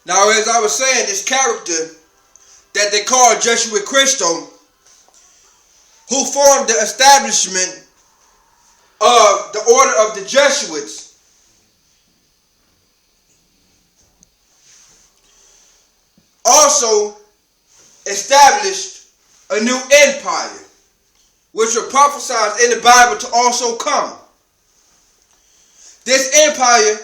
Now, as I was saying, this character that they call Jesuit Christo, who formed the establishment of the order of the Jesuits, also established a new empire, which were prophesied in the Bible to also come. This empire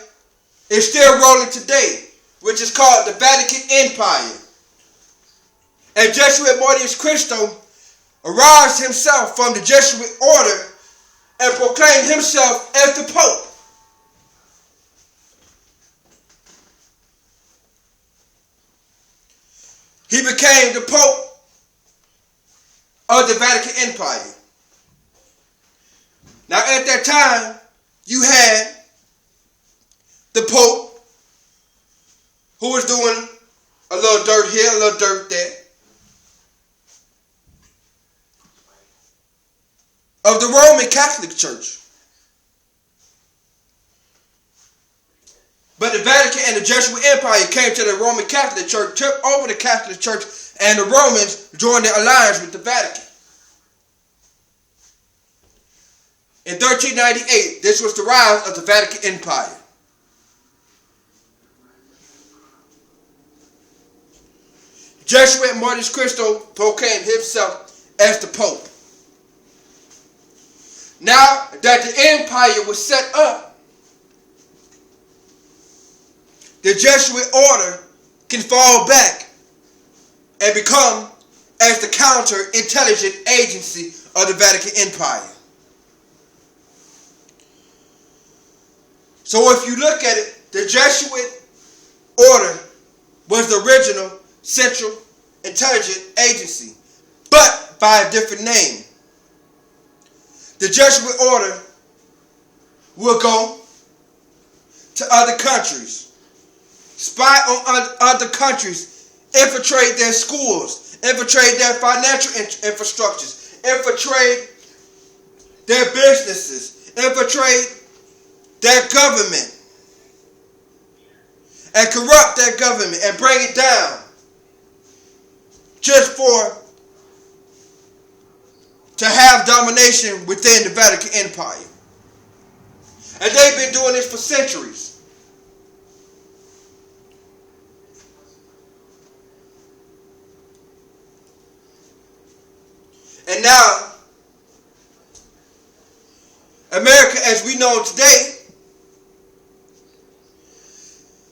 is still rolling today, which is called the Vatican Empire. And Jesuit Mortius Christo aroused himself from the Jesuit order and proclaimed himself as the Pope. He became the Pope of the Vatican Empire. Now at that time, you had the Pope, who was doing a little dirt here, a little dirt there, of the Roman Catholic Church. But the Vatican and the Jesuit Empire came to the Roman Catholic Church, took over the Catholic Church, and the Romans joined the alliance with the Vatican. In 1398, this was the rise of the Vatican Empire. Jesuit Mortius Christo proclaimed himself as the Pope. Now that the empire was set up, the Jesuit order can fall back and become as the counter-intelligence agency of the Vatican Empire. So if you look at it, the Jesuit order was the original Central Intelligence Agency, but by a different name. The Jesuit order will go to other countries, spy on other countries, infiltrate their schools, infiltrate their financial infrastructures, infiltrate their businesses, infiltrate their government, and corrupt their government and bring it down just to have domination within the Vatican Empire. And they've been doing this for centuries. And now, America, as we know today,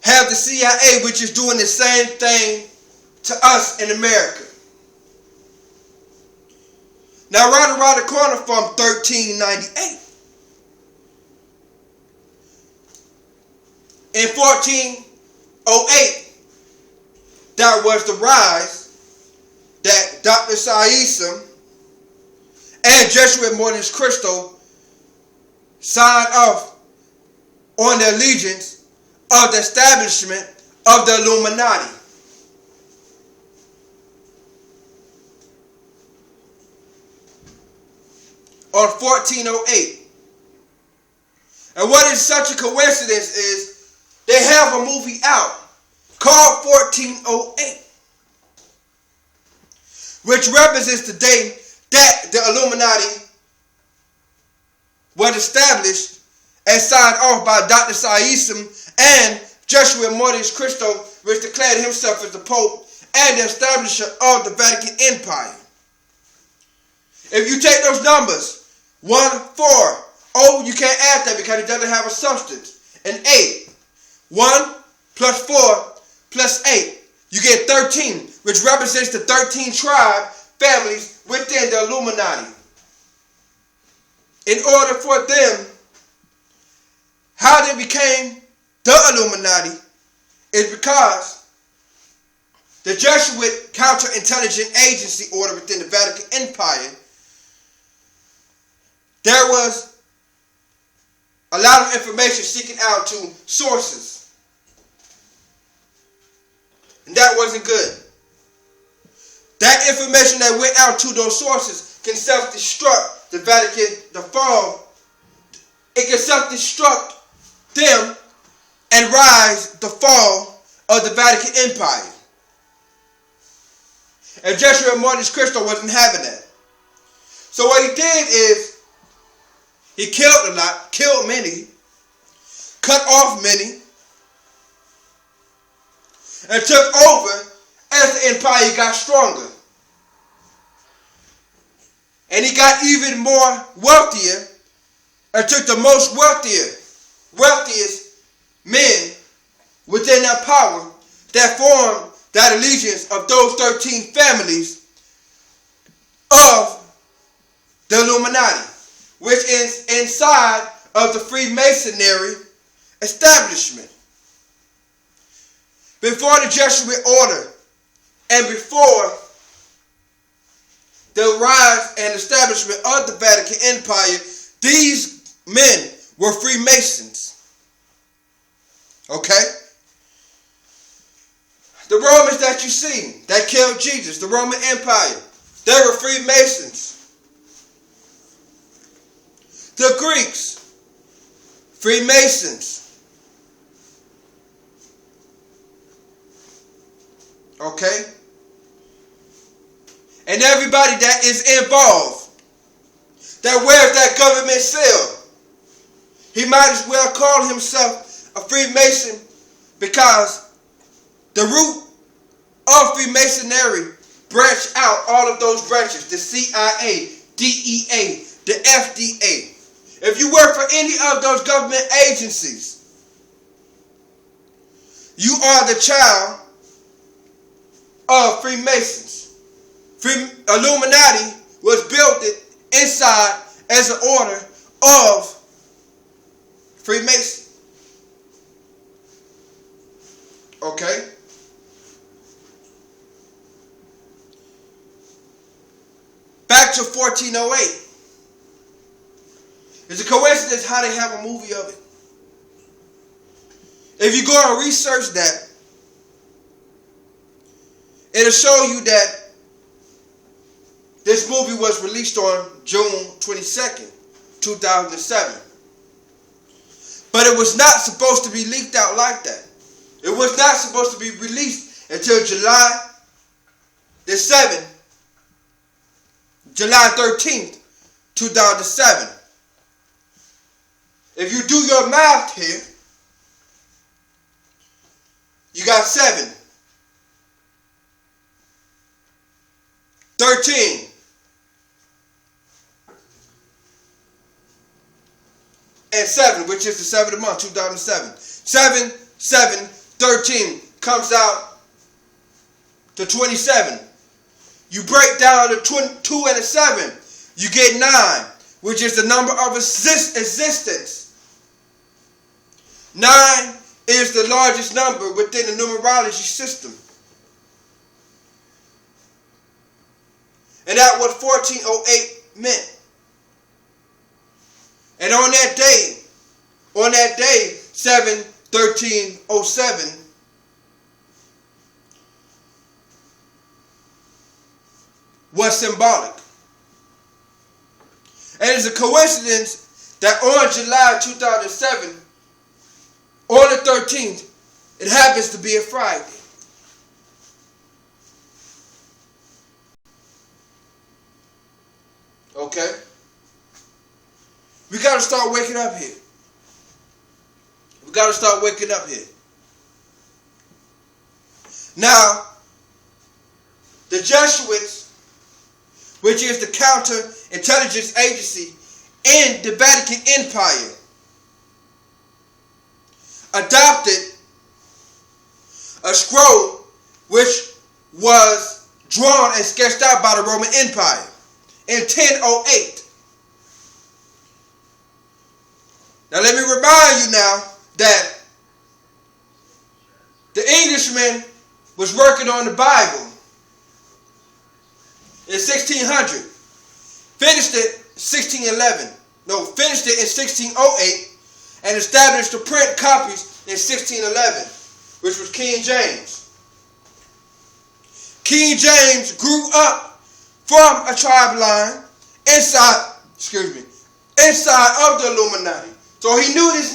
have the CIA, which is doing the same thing to us in America. Now, right around the corner from 1398, in 1408, that was the rise that Dr. Saisum and Jesuit Mortius Christo signed off on the allegiance of the establishment of the Illuminati. On 1408. And what is such a coincidence is they have a movie out called 1408, which represents the day that the Illuminati was established and signed off by Dr. Saisum and Jesuit Mortius Christo, which declared himself as the Pope and the establisher of the Vatican Empire. If you take those numbers, 1, 4, you can't add that because it doesn't have a substance. And 8, 1 plus 4 plus 8, you get 13, which represents the 13 tribe families within the Illuminati. In order for them, how they became the Illuminati is because the Jesuit counterintelligence agency order within the Vatican Empire, there was a lot of information seeking out to sources. And that wasn't good. That information that went out to those sources can self-destruct the Vatican, the fall. It can self-destruct them and rise the fall of the Vatican Empire. And Jesuit Monte Cristo wasn't having that. So what he did is, he killed a lot, killed many, cut off many, and took over as the empire got stronger. And he got even more wealthier and took the most wealthiest men within that power that formed that allegiance of those 13 families of the Illuminati, which is inside of the Freemasonry establishment. Before the Jesuit order and before the rise and establishment of the Vatican Empire, these men were Freemasons. Okay? The Romans that you see, that killed Jesus, the Roman Empire, they were Freemasons. The Greeks, Freemasons. Okay? And everybody that is involved, that wears that government seal, he might as well call himself a Freemason, because the root of Freemasonry branched out all of those branches, the CIA, DEA, the FDA. If you work for any of those government agencies, you are the child of Freemasons. Illuminati was built inside as an order of Freemasons. Okay? Back to 1408. It's a coincidence how they have a movie of it. If you go and research that, it'll show you that this movie was released on June 22nd, 2007. But it was not supposed to be leaked out like that. It was not supposed to be released until July 13th, 2007. If you do your math here, you got 7, 13, and 7, which is the 7th month, 2007. 7, 7, 13 comes out to 27. You break down the 2 and a 7, you get 9, which is the number of existence. 9 is the largest number within the numerology system. And that's what 1408 meant. And on that day, 7/13/07, was symbolic. And it's a coincidence that on July 2007, on the 13th, it happens to be a Friday. Okay? We got to start waking up here. We got to start waking up here. Now, the Jesuits, which is the counterintelligence agency in the Vatican Empire, adopted a scroll which was drawn and sketched out by the Roman Empire in 1008. Now let me remind you now that the Englishman was working on the Bible in 1600. Finished it in 1608 and established the print copies in 1611, which was King James. King James grew up from a tribe line inside of the Illuminati. So he knew this